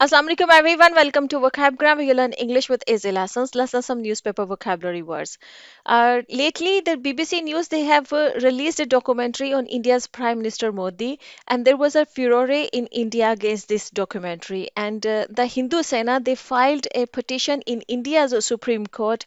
Assalamualaikum everyone. Welcome to Vocabgram. You learn English with easy lessons. Lessons some newspaper vocabulary words. Lately, the BBC News they have released a documentary on India's Prime Minister Modi, and there was a furore in India against this documentary. And the Hindu Sena they filed a petition in India's Supreme Court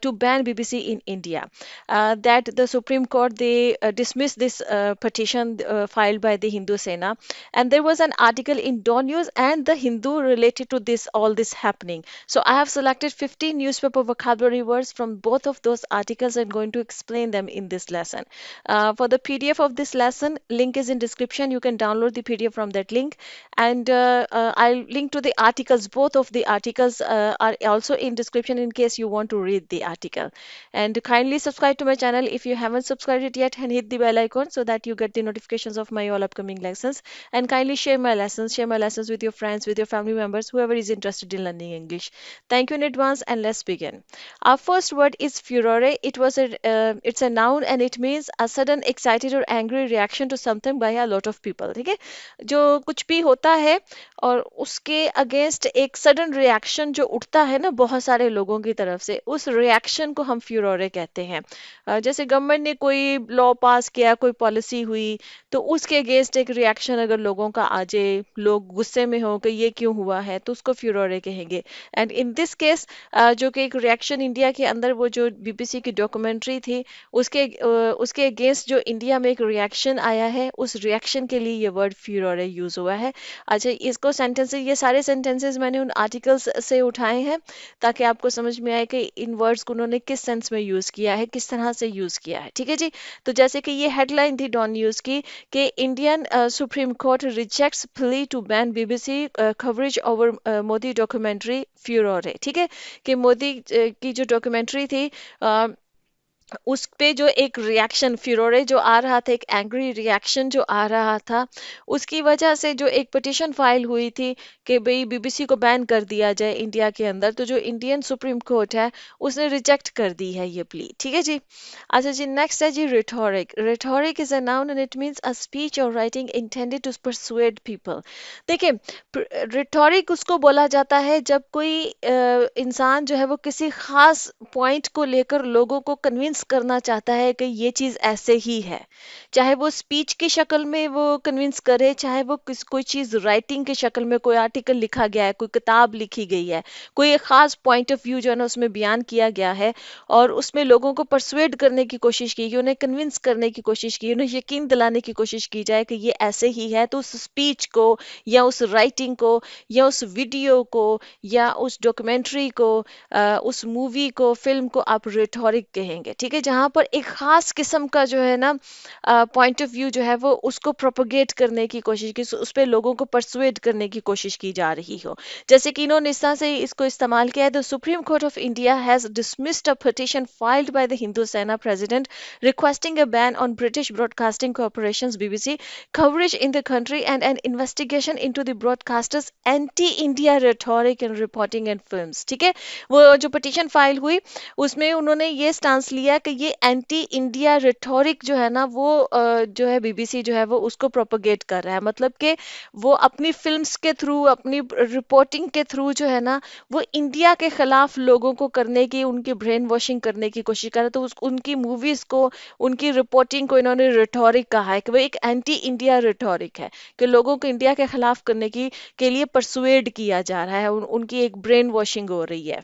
to ban BBC in India. That the Supreme Court they dismissed this petition filed by the Hindu Sena, and there was an article in Dawn News and the Hindu related to this all this happening. So I have selected 15 newspaper vocabulary words from both of those articles and going to explain them in this lesson. For the PDF of this lesson, link is in description. You can download the PDF from that link, and I'll link to the articles. Both of the articles are also in description in case you want to read the article. And kindly subscribe to my channel if you haven't subscribed it yet, and hit the bell icon so that you get the notifications of my all upcoming lessons. And kindly share my lessons with your friends, with your family members, whoever is interested in learning English. Thank you in advance, and let's begin. Our first word is furore. It's a noun and it means a sudden excited or angry reaction to something by a lot of people. ठीक है, जो कुछ भी होता है और उसके against एक सडन रिएक्शन जो उठता है ना बहुत सारे लोगों की तरफ से, उस रिएक्शन को हम फ्यूरोरे कहते हैं। जैसे गवर्नमेंट ने कोई लॉ पास किया, कोई पॉलिसी हुई, तो उसके अगेंस्ट एक रिएक्शन अगर लोगों का आ जाए, लोग गुस्से में हो कि ये क्यों हुआ है, तो उसको फ्यूरोरे कहेंगे। एंड इन दिस केस जो कि एक रिएक्शन इंडिया के अंदर वो जो बीबीसी की डॉक्यूमेंट्री थी उसके अगेंस्ट जो इंडिया में एक रिएक्शन आया है, उस रिएक्शन के लिए ये वर्ड फ्यूरोरे यूज हुआ है। अच्छा, इसको सेंटेंसेस ये सारे सेंटेंसेस मैंने उन आर्टिकल्स से उठाए हैं ताकि आपको समझ में आए कि इन वर्ड्स को उन्होंने किस सेंस में यूज किया है, किस तरह से यूज किया है। ठीक है जी। तो जैसे कि ये हेडलाइन थी डॉन न्यूज की कि Indian supreme court rejects plea to ban BBC coverage over Modi documentary furore. ठीक है, कि मोदी की जो डॉक्यूमेंट्री थी उस पे जो एक रिएक्शन फिरोरे जो आ रहा था, एक एंग्री रिएक्शन जो आ रहा था, उसकी वजह से जो एक पिटिशन फाइल हुई थी कि भाई बीबीसी को बैन कर दिया जाए इंडिया के अंदर, तो जो इंडियन सुप्रीम कोर्ट है उसने रिजेक्ट कर दी है ये प्ली। ठीक है जी। अच्छा जी, नेक्स्ट है जी rhetoric. Rhetoric is a noun and it means a speech or writing intended to persuade people. देखिए, रिटोरिक उसको बोला जाता है जब कोई इंसान जो है वो किसी खास पॉइंट को लेकर लोगों को कन्विंस करना चाहता है कि ये चीज़ ऐसे ही है। चाहे वो स्पीच की शक्ल में वो कन्विंस करे, चाहे वो कोई चीज़ राइटिंग की शक्ल में, कोई आर्टिकल लिखा गया है, कोई किताब लिखी गई है, कोई एक खास पॉइंट ऑफ व्यू जो है ना उसमें बयान किया गया है, और उसमें लोगों को परसुएड करने की कोशिश की, उन्हें कन्विंस करने की कोशिश की, उन्हें यकीन दिलाने की कोशिश की जाए कि ये ऐसे ही है, तो उस स्पीच को या उस राइटिंग को या उस वीडियो को या उस डॉक्यूमेंट्री को उस मूवी को, फिल्म को आप रिटोरिक कहेंगे। ठीक है, जहां पर एक खास किस्म का जो है ना पॉइंट ऑफ व्यू जो है वो उसको प्रोपोगेट करने की कोशिश की, उस पर लोगों को परसुएड करने की कोशिश की जा रही हो। जैसे कि इन्होंने इस तरह से इसको इस्तेमाल किया है। The supreme court of India has dismissed a petition filed by the Hindu सेना president requesting a ban on British Broadcasting Corporation's BBC coverage in the country and an investigation into the broadcaster's anti-India rhetoric and reporting and films। ठीक है, वो जो petition file हुई उसमें उन्होंने ये stance लिया कि ये एंटी इंडिया रिटोरिक जो है ना वो जो है बीबीसी जो है वो उसको प्रोपोगेट कर रहा है। मतलब कि वो अपनी फिल्म्स के थ्रू, अपनी रिपोर्टिंग के थ्रू जो है ना वो इंडिया के खिलाफ लोगों को करने की, उनकी ब्रेन वॉशिंग करने की कोशिश कर रहे। तो उनकी मूवीज को, उनकी रिपोर्टिंग को इन्होंने रिटोरिक कहा है कि वो एक एंटी इंडिया रिटोरिक है, कि लोगों को इंडिया के खिलाफ करने की के लिए परसुएड किया जा रहा है, उनकी एक ब्रेन वॉशिंग हो रही है।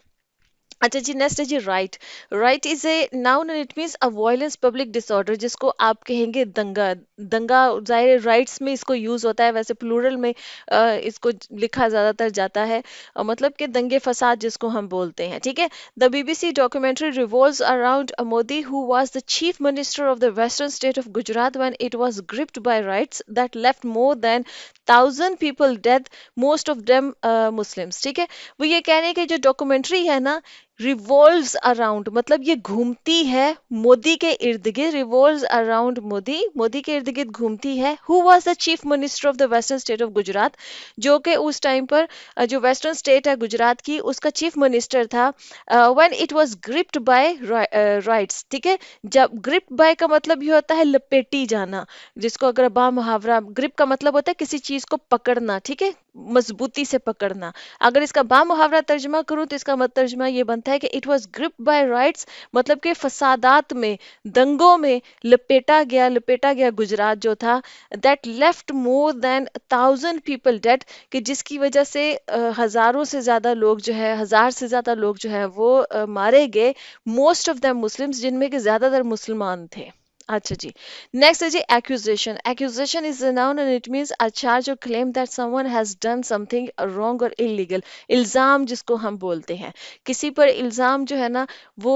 अच्छा जी, नेक्स्ट है जी riot. Riot is a noun and it means a violence public disorder, जिसको आप कहेंगे दंगा। दंगा जाहिर राइट्स में इसको यूज होता है, वैसे प्लूरल में इसको लिखा ज्यादातर जाता है, मतलब कि दंगे फसाद जिसको हम बोलते हैं। ठीक है, the BBC documentary revolves around Modi who was the chief minister of the western state of Gujarat when it was gripped by riots that left more than 1,000 people death, most of them Muslims. ठीक है, वो ये कह रहे हैं कि जो documentary है ना रिवॉल्व्स अराउंड, मतलब ये घूमती है मोदी के इर्द गिर्द, रिवॉल्व्स अराउंड मोदी, मोदी के इर्द गिर्द घूमती है। Who was the chief minister of the western state of Gujarat, जो कि उस टाइम पर जो वेस्टर्न स्टेट है गुजरात की, उसका चीफ मिनिस्टर था। When it was gripped by riots. ठीक है, जब ग्रिप्ड बाय का मतलब ये होता है लपेटी जाना, जिसको अगर बा मुहावरा, ग्रिप का मतलब होता है किसी चीज को पकड़ना। ठीक है, मजबूती से पकड़ना। अगर इसका बामुहावरा तर्जमा करूँ तो इसका तर्जमा ये बनता है कि it was gripped by riots, मतलब कि फसादात में, दंगों में लपेटा गया गुजरात जो था, that left more than 1,000 people dead, कि जिसकी वजह से हजारों से ज्यादा लोग जो है, हजार से ज्यादा लोग जो है वो मारे गए, मोस्ट ऑफ द मुस्लिम्स, जिनमें के ज्यादातर मुसलमान थे। अच्छा जी। नेक्स्ट है जी accusation. Accusation is a noun and it means a charge or claim that someone has done something wrong or illegal. इल्जाम जिसको हम बोलते हैं, किसी पर इल्जाम जो है ना, वो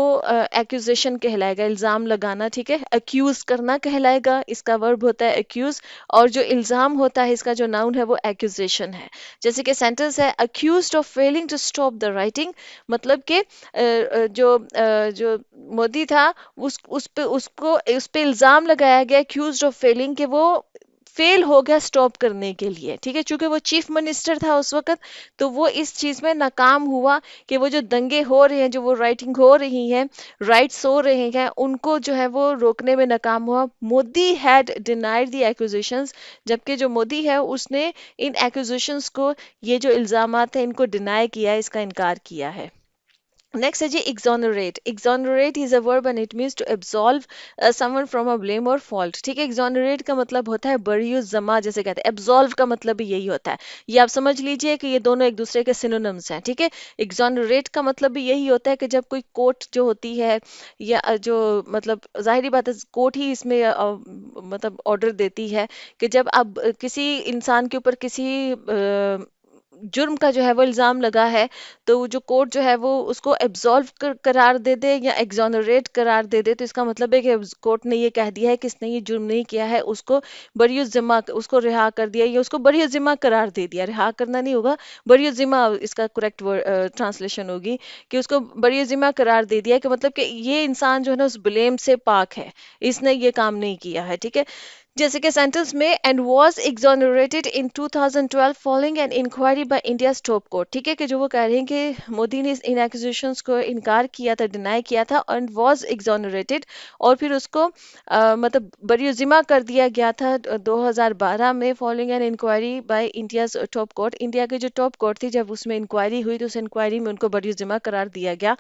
एक्यूजेशन कहलाएगा, इल्जाम लगाना, ठीक है। अक्यूज करना कहलाएगा, इसका वर्ब होता है अक्यूज। और जो इल्जाम होता है, इसका जो नाउन है वो एक्यूजेशन है। जैसे कि सेंटेंस है, accused of failing to stop the rioting, मतलब कि जो मोदी था, उस पे इल्जाम लगाया गया, एक्यूज्ड ऑफ फेलिंग, कि वो फेल हो गया स्टॉप करने के लिए, ठीक है। चूंकि वो चीफ मिनिस्टर था उस वक्त, तो वो इस चीज में नाकाम हुआ कि वो जो दंगे हो रहे हैं, जो वो राइटिंग हो रही है, राइट्स हो रहे हैं, उनको जो है वो रोकने में नाकाम हुआ। Modi had denied the accusations, जबकि जो मोदी है उसने इन एक्यूजेशंस को, ये जो इल्जामात हैं, इनको डिनाई किया है, इसका इनकार किया है। नेक्स्ट है जी exonerate। exonerate is a verb and it means to absolve someone from a blame or fault, ठीक है। exonerate का मतलब होता है बरियुस जमा, जैसे कहते हैं। absolve का मतलब भी यही होता है। ये आप समझ लीजिए कि ये दोनों एक दूसरे के सिनोनिम्स हैं, ठीक है। exonerate का मतलब भी यही होता है कि जब कोई कोर्ट जो होती है, या जो मतलब जाहिर बात है कोर्ट ही इसमें मतलब ऑर्डर देती है कि जब आप किसी इंसान के ऊपर किसी जुर्म का जो है वो इल्जाम लगा है, तो वो जो कोर्ट जो है वो उसको एब्सॉल्व करार दे दे या एग्जोनरेट करार दे दे, तो इसका मतलब है कि कोर्ट ने ये कह दिया है कि इसने ये जुर्म नहीं किया है, उसको बरी जिम्मा, उसको रिहा कर दिया, या उसको बरी जिम्मा करार दे दिया। रिहा करना नहीं होगा, बरी जिम्मा इसका करेक्ट ट्रांसलेशन होगी, कि उसको बरी जिम्मा करार दे दिया, कि मतलब कि ये इंसान जो है ना उस ब्लेम से पाक है, इसने ये काम नहीं किया है, ठीक है। जैसे कि सेंटेंस में, and was exonerated in 2012 following an inquiry by India top court, ठीक है। कि जो वो कह रहे हैं कि मोदी ने इन एक्यूजेशंस को इनकार किया था, डिनाई किया था, एंड वाज एक्सोनरेटेड, और फिर उसको मतलब बरीउजिमा कर दिया गया था 2012 में, following an inquiry by India top court. India की जो टॉप कोर्ट थी, जब उसमें इंक्वायरी हुई तो उस इंक्वायरी में उनको बरीउजिमा करार दिया गया।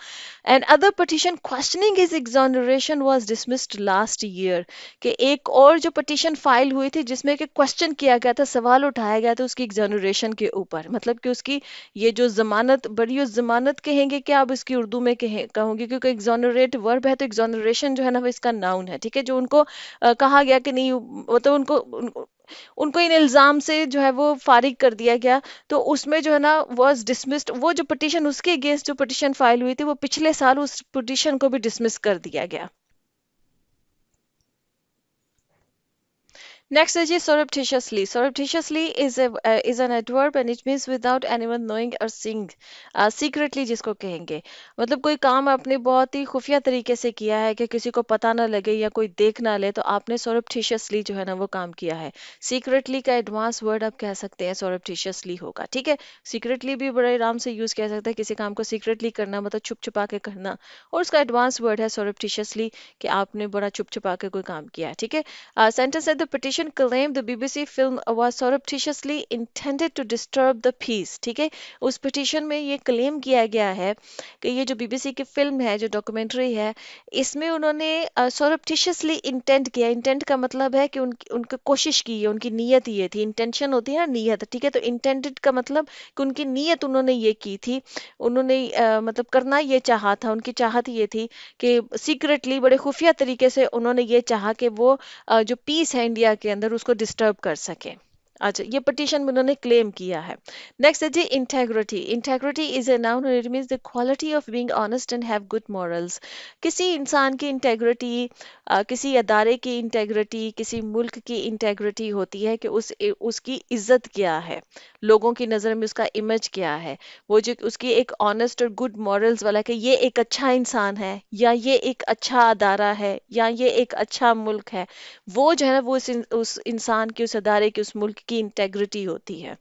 And other petition questioning his exoneration was dismissed last year, कि एक और जो पिटीशन फाइल हुई थी जिसमें कि क्वेश्चन किया गया था, सवाल उठाया गया था उसकी एग्जोनरेशन के ऊपर, मतलब कि उसकी ये जो जमानत, बड़ी उस जमानत कहेंगे क्या, अब इसकी उर्दू में कहूंगी, क्योंकि एग्जोनरेट वर्ब है, तो एग्जोनरेशन जो है ना वो इसका नाउन है, ठीक है। जो उनको कहा गया कि नहीं, मतलब उनको इन इल्जाम से जो है वो फारिग कर दिया गया, तो उसमें जो है ना वाज डिसमिस्ड, वो जो पिटीशन उसके अगेंस्ट जो पिटीशन फाइल हुई थी, वो पिछले साल उस पिटीशन को भी डिसमिस कर दिया गया। Next is surreptitiously. Surreptitiously is an adverb and it means without anyone knowing or seeing. Secretly जिसको कहेंगे, मतलब कोई काम आपने बहुत ही खुफिया तरीके से किया है कि किसी को पता ना लगे या कोई देख ना ले, तो आपने surreptitiously जो है ना वो काम किया है। Secretly का एडवांस वर्ड आप कह सकते हैं surreptitiously होगा, ठीक है। Secretly भी बड़े आराम से यूज किया सकता है, किसी काम को secretly करना मतलब छुप छुपा के करना, और उसका एडवांस वर्ड है surreptitiously, कि आपने बड़ा छुप छुपा के कोई काम किया है, ठीक है। Sentence said the petition claimed the BBC film was surreptitiously intended to disturb the peace, ठीक है। उस पिटीशन में ये क्लेम किया गया है कि ये जो बीबीसी की फिल्म है, जो डॉक्यूमेंट्री है, इसमें उन्होंने surreptitiously इंटेंट किया। इंटेंट का मतलब है कि उनकी कोशिश की है, उनकी नीयत ये थी। इंटेंशन होती है ना, नीयत, ठीक है। तो इंटेंडेड का मतलब कि उनकी नीयत, उन्होंने ये की थी, उन्होंने मतलब करना ये चाहा था, उनकी चाहत ये थी कि सीक्रेटली, बड़े खुफिया तरीके से उन्होंने ये चाहा कि वो जो पीस है इंडिया के अंदर उसको डिस्टर्ब कर सके। अच्छा, ये पिटीशन में उन्होंने क्लेम किया है। नेक्स्ट है जी integrity. Integrity is a noun and it means the quality of being honest and have good morals. किसी इंसान की इंटेग्रिटी, किसी अदारे की इंटेग्रिटी, किसी मुल्क की इंटेग्रिटी होती है कि उसकी इज्जत क्या है, लोगों की नज़र में उसका इमेज क्या है, वो जो उसकी एक ऑनेस्ट और गुड मॉरल्स वाला, कि ये एक अच्छा इंसान है, या ये एक अच्छा अदारा है, या ये एक अच्छा मुल्क है, वो जो है ना वो उस इंसान की, उस अदारे की, उस मुल्क की इंटेग्रिटी होती है।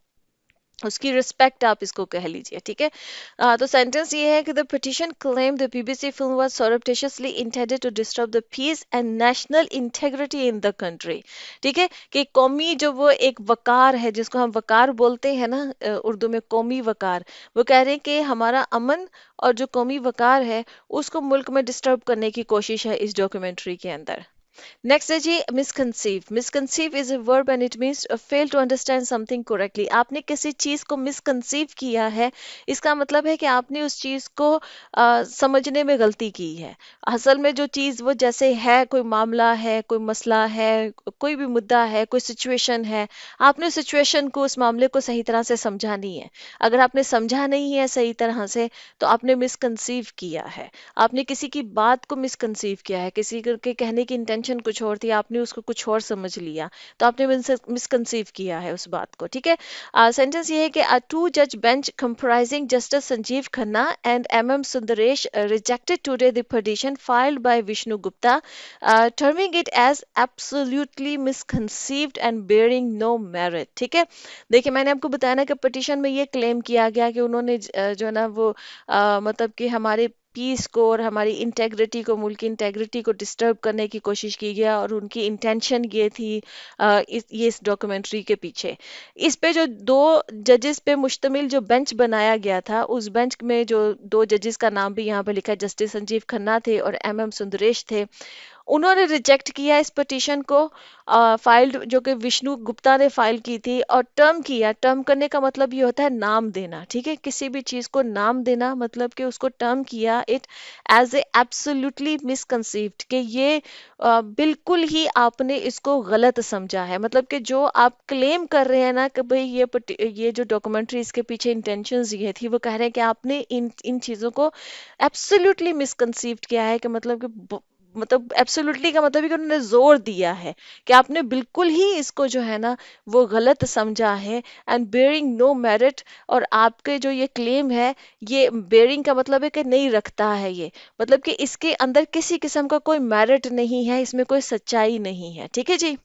उसकी रिस्पेक्ट आप इसको कह लीजिए, ठीक है। तो सेंटेंस ये है कि the petition claim the BBC film was surreptitiously intended to disturb the peace and national integrity in the country। ठीक है, कि कौमी जो वो एक वकार है जिसको हम वकार बोलते हैं ना, उर्दू में कौमी वकार, वो कह रहे हैं कि हमारा अमन और जो कौमी वकार है उसको मुल्क में डिस्टर्ब करने की कोशिश है इस डॉक्यूमेंट्री के अंदर। नेक्स्ट है जी misconceive. Misconceive is a verb and it means fail to understand something correctly. आपने किसी चीज को मिसकंसीव किया है, इसका मतलब है कि आपने उस चीज को समझने में गलती की है। असल में जो चीज वो जैसे है, कोई मामला है, कोई मसला है, कोई भी मुद्दा है, कोई सिचुएशन है, आपने उस सिचुएशन को, उस मामले को सही तरह से समझा नहीं है। अगर आपने समझा नहीं है सही तरह से तो आपने मिसकंसीव किया है। आपने किसी की बात को मिसकंसीव किया है, किसी के कहने की इंटेंशन कुछ और थी, आपने उसको कुछ और समझ लिया, तो आपने मिसकंसीव किया है उस बात को, ठीक है। सेंटेंस ये है कि टू जज bench comprising justice Sanjiv Khanna and M Sundresh rejected today the petition filed by Vishnu Gupta, terming it as absolutely misconceived and bearing no merit. ठीक है, देखिए मैंने आपको बताया ना कि पिटीशन में ये क्लेम किया गया कि उन्होंने जो है ना वो मतलब कि हमारे पीस को और हमारी इंटेग्रिटी को, मुल्क की इंटेग्रिटी को डिस्टर्ब करने की कोशिश की गया, और उनकी इंटेंशन ये थी इस डॉक्यूमेंट्री के पीछे। इस पे जो दो जजेस पे मुश्तमिल जो बेंच बनाया गया था, उस बेंच में जो दो जजेस का नाम भी यहाँ पे लिखा है, जस्टिस संजीव खन्ना थे और एम सुंदरेश थे, उन्होंने रिजेक्ट किया इस पिटीशन को। फाइल्ड जो कि विष्णु गुप्ता ने फाइल की थी, और टर्म किया। टर्म करने का मतलब ये होता है नाम देना, ठीक है, किसी भी चीज को नाम देना, मतलब कि उसको टर्म किया इट एज ए एब्सोल्युटली मिसकंसीव्ड, कि ये बिल्कुल ही आपने इसको गलत समझा है। मतलब कि जो आप क्लेम कर रहे हैं ना कि भाई ये जो डॉक्यूमेंट्री इसके पीछे इंटेंशंस ये थी, वो कह रहे हैं कि आपने इन इन चीजों को एब्सोल्युटली मिसकंसीव्ड किया है, कि मतलब कि मतलब एब्सोल्युटली का मतलब है कि उन्होंने जोर दिया है कि आपने बिल्कुल ही इसको जो है ना वो गलत समझा है, एंड बेयरिंग नो मेरिट। और आपके जो ये क्लेम है, ये बेयरिंग का मतलब है कि नहीं रखता है ये, मतलब कि इसके अंदर किसी किस्म का कोई मेरिट नहीं है, इसमें कोई सच्चाई नहीं है, ठीक है जी।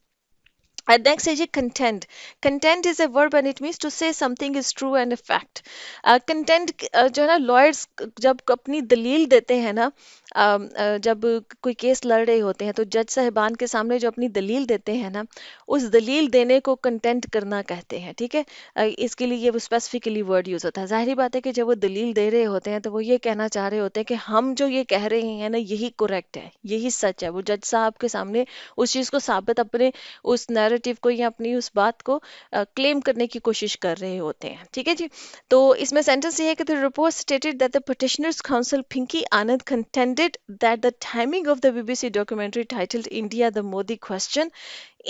And next is content. Content is a verb and it means to say something is true and a fact. Content जो है ना, लॉयर्स जब अपनी दलील देते हैं ना, जब कोई केस लड़ रहे होते हैं तो जज साहिबान के सामने जो अपनी दलील देते हैं ना, उस दलील देने को कंटेंट करना कहते हैं, ठीक है। इसके लिए ये वो स्पेसिफिकली वर्ड यूज होता है। जाहिर बात है कि जब वो दलील दे रहे होते हैं तो वो ये कहना चाह रहे होते हैं कि हम जो ये कह रहे हैं ना, यही करेक्ट है, यही सच है। वो जज साहब के सामने उस चीज को साबित, अपने उस नैरेटिव को या अपनी उस बात को क्लेम करने की कोशिश कर रहे होते हैं, ठीक है जी। तो इसमें सेंटेंस ये है कि the report stated that the petitioner's counsel Pinky Anand contended that the timing of the BBC documentary titled India the Modi Question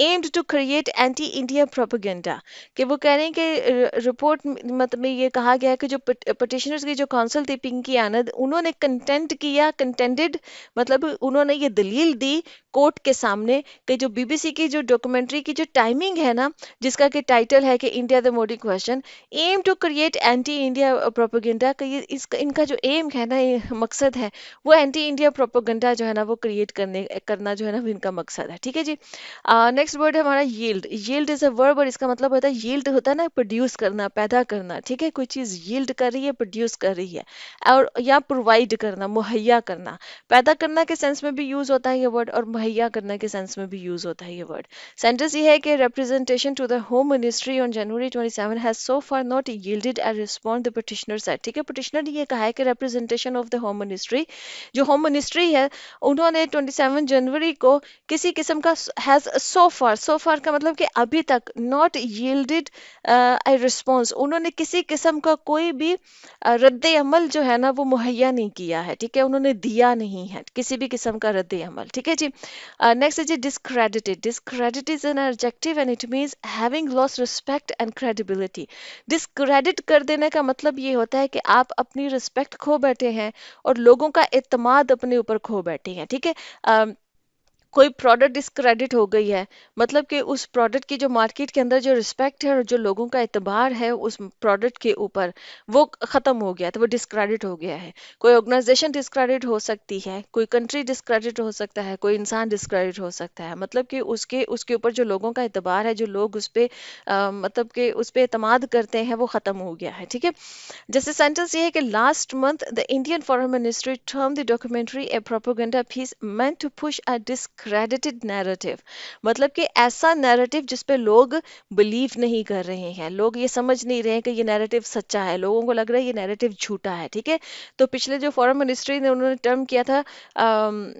aimed to create anti-India propaganda। कि वो कह रहे हैं कि रिपोर्ट मतलब में ये कहा गया है कि जो पिटिशनर्स की जो काउंसिल थी पिंकी आनंद, उन्होंने कंटेंट किया, कंटेंडेड मतलब उन्होंने ये दलील दी कोर्ट के सामने कि जो बीबीसी की जो डॉक्यूमेंट्री की जो टाइमिंग है ना, जिसका कि टाइटल है कि India the Modi question aim to create anti India propaganda, का ये इसका इनका जो एम है ना, ये मकसद है, वो एंटी इंडिया प्रोपेगेंडा जो है ना वो क्रिएट करना जो है ना वो इनका मकसद है, ठीक है जी। नेक्स्ट वर्ड है हमारा yield. Yield is a verb और इसका मतलब होता है, यील्ड होता है ना प्रोड्यूस करना, पैदा करना, ठीक है, कोई चीज यील्ड कर रही है, प्रोड्यूस कर रही है, और या प्रोवाइड करना, मुहैया करना। पैदा करना के सेंस में भी यूज होता है ये वर्ड, और मुहैया करने के सेंस में भी यूज होता है ये वर्ड। सेंटेंस ये है कि representation to the home ministry on January 27 has so far not yielded and respond the petitioner said. ठीक है, पिटिशनर ने ये कहा है कि representation of the home ministry, जो होम मिनिस्ट्री है, उन्होंने 27 जनवरी को किसी किस्म का हैज सो फार का मतलब कि अभी तक, नॉट यील्डेड ए रिस्पॉन्स, उन्होंने किसी किस्म का कोई भी रद्द अमल जो है ना वो मुहैया नहीं किया है, ठीक है, उन्होंने दिया नहीं है किसी भी किस्म का रद्द अमल, ठीक है जी। नेक्स्ट है जी discredited. Discredit is an adjective and it means having lost respect and credibility. Discredit कर देने का मतलब ये होता है कि आप अपनी रिस्पेक्ट खो बैठे हैं और लोगों का एतमाद अपने ऊपर खो बैठे हैं, ठीक है। कोई प्रोडक्ट डिस्क्रेडिट हो गई है, मतलब कि उस प्रोडक्ट की जो मार्केट के अंदर जो रिस्पेक्ट है और जो लोगों का एतबार है उस प्रोडक्ट के ऊपर, वो खत्म हो गया, तो वो डिस्क्रेडिट हो गया है। कोई ऑर्गेनाइजेशन डिस्क्रेडिट हो सकती है, कोई कंट्री डिस्क्रेडिट हो सकता है, कोई इंसान डिस्क्रेडिट हो सकता है, मतलब कि उसके उसके ऊपर जो लोगों का एतबार है, जो लोग उस पे मतलब कि उस पे एतमाद करते हैं, वो खत्म हो गया है। ठीक है। जैसे सेंटेंस ये है कि last month the Indian foreign ministry term the documentary a propaganda piece meant to push a discredited narrative, मतलब कि ऐसा नैरेटिव जिस पे लोग बिलीव नहीं कर रहे हैं, लोग ये समझ नहीं रहे हैं कि ये नैरेटिव सच्चा है, लोगों को लग रहा है ये नैरेटिव झूठा है। ठीक है। तो पिछले जो फॉरेन मिनिस्ट्री ने उन्होंने टर्म किया था,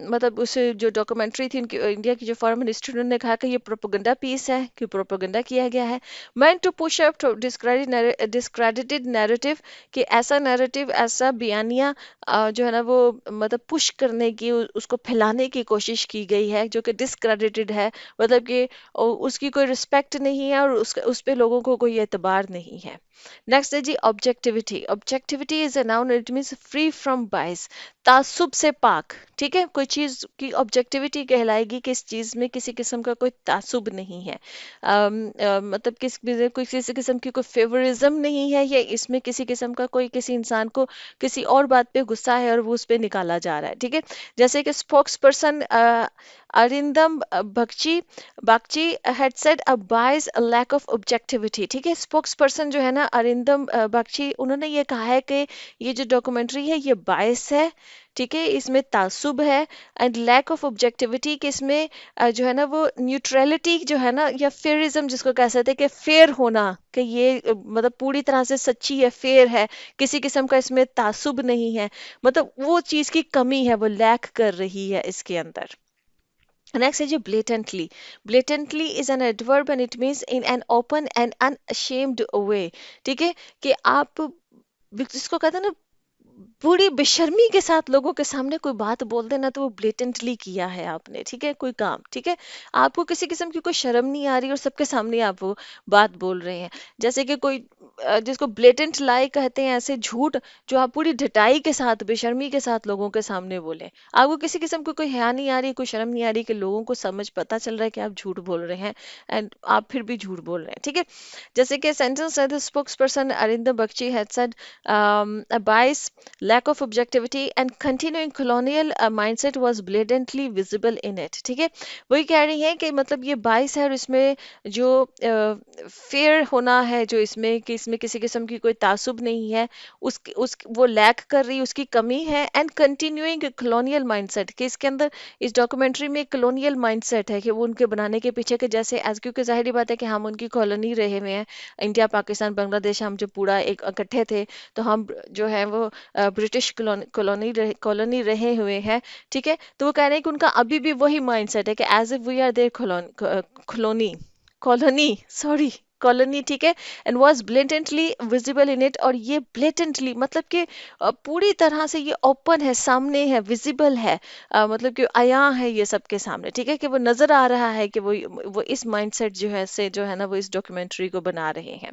मतलब उस जो डॉक्यूमेंट्री थी उनकी, इंडिया की जो फॉरेन मिनिस्ट्री, उन्होंने कहा कि ये प्रोपेगेंडा पीस है, कि प्रोपेगेंडा किया गया है, meant to push up discredited narrative, कि ऐसा नैरेटिव, ऐसा बयानिया जो है ना वो मतलब पुश करने की, उसको फैलाने की कोशिश की गई है, जो कि डिसक्रेडिटेड है, मतलब कि उसकी कोई रिस्पेक्ट नहीं है और उस पे लोगों को कोई एतबार नहीं है। नेक्स्ट है जी objectivity. Objectivity is a noun, it means free from bias, तासुब से पाक। ठीक है। कोई चीज की ऑब्जेक्टिविटी कहलाएगी कि इस चीज में किसी किस्म का कोई तासुब नहीं है, मतलब कोई किसी किस्म की कोई फेवरिज्म नहीं है, या इसमें किसी किस्म का कोई किसी इंसान को किसी और बात पे गुस्सा है और वो उस पे निकाला जा रहा है। ठीक है। जैसे कि spokesperson Arindam Bagchi had said a bias a lack of objectivity. ठीक है। स्पोक्स पर्सन जो है ना अरिंदम बागची, उन्होंने ये कहा है कि ये जो डॉक्यूमेंट्री है ये बायस है। ठीक है। इसमें तासुब है, एंड लैक ऑफ ऑब्जेक्टिविटी, कि इसमें जो है ना वो न्यूट्रलिटी जो है ना, या फेयरिज्म जिसको कह सकते हैं, कि फेयर होना, कि ये मतलब पूरी तरह से सच्ची है, फेयर है, किसी किस्म का इसमें तासुब नहीं है, मतलब वो चीज की कमी है, वो लैक कर रही है इसके अंदर। नेक्स्ट है जो blatantly. Blatantly is an adverb and it means in an open and unashamed way. ठीक है। कि आप जिसको कहते हैं ना, पूरी बेशर्मी के साथ लोगों के सामने कोई बात बोल देना, तो वो ब्लेटेंटली किया है आपने। ठीक है। कोई काम, ठीक है, आपको किसी किस्म की कोई शर्म नहीं आ रही और सबके सामने आप वो बात बोल रहे हैं। जैसे कि कोई जिसको ब्लेटेंट लाई कहते हैं, ऐसे झूठ जो आप पूरी ढटाई के साथ, बेशर्मी के साथ लोगों के सामने बोले, आपको किसी किस्म की कोई हया नहीं आ रही, कोई शर्म नहीं आ रही, कि लोगों को समझ पता चल रहा है कि आप झूठ बोल रहे हैं, एंड आप फिर भी झूठ बोल रहे हैं। ठीक है। जैसे कि सेंटेंस है, the spokesperson Arindam Bakshi had said a bias, lack of objectivity and continuing colonial mindset was blatantly visible in it। ठीक है। वही कह रही है कि मतलब ये बाइस है और इसमें जो फेयर होना है, जो इसमें कि इसमें किसी किस्म की कोई तासुब नहीं है, उस वो लैक कर रही, उसकी कमी है, एंड कंटिन्यूइंग कॉलोनियल माइंडसेट, कि इसके अंदर इस डॉक्यूमेंट्री में कॉलोनियल माइंडसेट है, कि वो उनके बनाने के पीछे के जैसे एज, क्योंकि जाहिर बात है कि हम उनकी कॉलोनी रहे हुए हैं, इंडिया पाकिस्तान बांग्लादेश, हम जो पूरा एक इकट्ठे थे, तो हम जो है वो ब्रिटिश कॉलोनी रहे हुए हैं। ठीक है। तो वो कह रहे हैं कि उनका अभी भी वही माइंडसेट है कि as if we are there colony colony sorry colony. ठीक है। And was blatantly visible in it, और ये ब्लेटेंटली मतलब कि पूरी तरह से ये ओपन है, सामने है, विजिबल है, मतलब कि आया है ये सबके सामने। ठीक है। कि वो नजर आ रहा है कि वो इस माइंडसेट जो है से जो है ना वो इस डॉक्यूमेंट्री को बना रहे हैं।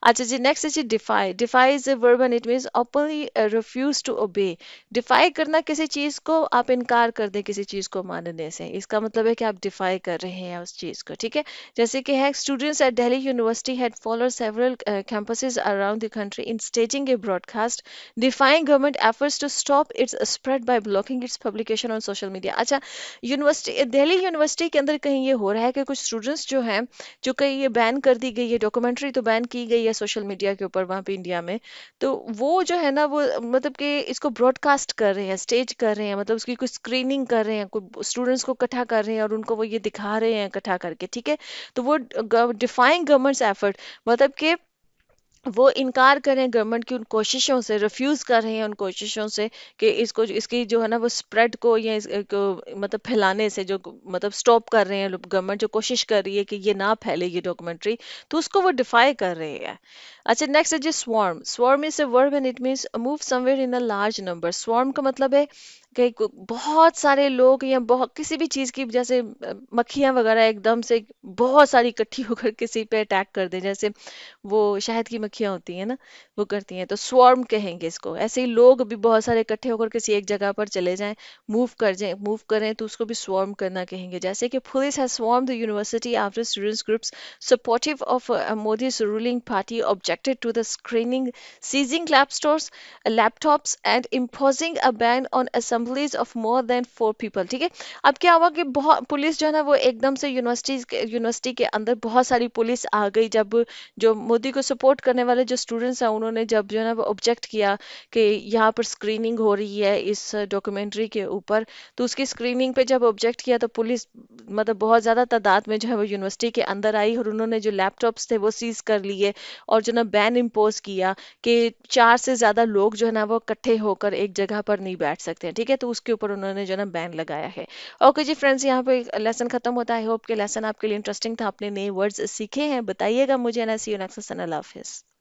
अच्छा जी, नेक्स्ट है जी defy. Defy is a verb and it means openly refuse to obey. Defy करना किसी चीज को, आप इनकार कर दें किसी चीज को मानने से, इसका मतलब है कि आप डिफाई कर रहे हैं उस चीज को। ठीक है। जैसे कि है students at Delhi university had followed several campuses around the country in staging a broadcast defying government efforts to stop its spread by blocking its publication on social media। अच्छा, यूनिवर्सिटी, दिल्ली यूनिवर्सिटी के अंदर कहीं ये हो रहा है कि कुछ स्टूडेंट्स जो हैं, जो कहीं ये बैन कर दी गई है, डॉक्यूमेंट्री तो बैन की गई है सोशल मीडिया के ऊपर वहाँ पे इंडिया में, तो वो जो है ना वो मतलब कि इसको ब्रॉडकास्ट कर रहे हैं, स्टेज कर रहे हैं, मतलब उसकी कोई स्क्रीनिंग कर रहे हैं, कोई स्टूडेंट्स को इकट्ठा कर रहे हैं और उनको वो ये दिखा रहे हैं इकट्ठा करके। ठीक है। तो वो डिफाइंग गवर्नमेंट्स एफर्ट, मतलब कि वो इनकार कर रहे हैं गवर्नमेंट की उन कोशिशों से, रिफ्यूज कर रहे हैं उन कोशिशों से, कि इसको इसकी जो है ना वो स्प्रेड को, या को मतलब फैलाने से, जो मतलब स्टॉप कर रहे हैं गवर्नमेंट, जो कोशिश कर रही है कि ये ना फैले ये डॉक्यूमेंट्री, तो उसको वो डिफाई कर रहे हैं। अच्छा, नेक्स्ट है जी swarm. Swarm is a verb and it means move somewhere in a large number. Swarm का मतलब है बहुत सारे लोग या बहुत किसी भी चीज की, जैसे मक्खियां वगैरह एकदम से बहुत सारी इकट्ठी होकर किसी पे अटैक कर दे, जैसे वो शहद की मक्खियां होती हैं ना, वो करती हैं, तो स्वॉर्म कहेंगे इसको। ऐसे ही लोग भी बहुत सारे इकट्ठे होकर किसी एक जगह पर चले जाएं, मूव करें, तो उसको भी स्वॉर्म करना कहेंगे। जैसे कि police has swarm the university after students groups supportive of Modi's ruling party objected to the screening, seizing laptops and imposing a ban on assemblies of more than 4 people। ठीक है, अब क्या हुआ कि बहुत पुलिस जो है ना वो एकदम से यूनिवर्सिटी के अंदर बहुत सारी पुलिस आ गई, जब जो मोदी को सपोर्ट करने वाले जो स्टूडेंट्स हैं उन्होंने जब जो है ना वो ऑब्जेक्ट किया कि यहाँ पर स्क्रीनिंग हो रही है इस डॉक्यूमेंट्री के ऊपर, तो उसकी स्क्रीनिंग पे जब ऑब्जेक्ट किया तो पुलिस मतलब बहुत ज़्यादा तादाद में जो है वो यूनिवर्सिटी के अंदर आई, और उन्होंने जो लैपटॉप्स थे वो सीज कर लिए, और जो ना बैन इम्पोज किया कि 4 से ज़्यादा लोग जो है ना वो इकट्ठे होकर एक जगह पर नहीं बैठ सकते हैं। ठीक है, तो उसके ऊपर उन्होंने जो है ना बैन लगाया है। ओके जी फ्रेंड्स, यहाँ पे लेसन खत्म होता है। आई होप कि लेसन आपके लिए इंटरेस्टिंग था, आपने नए वर्ड्स सीखे हैं। बताइएगा मुझे ना। सी यू नेक्स्ट। अल्लाह हाफिज़।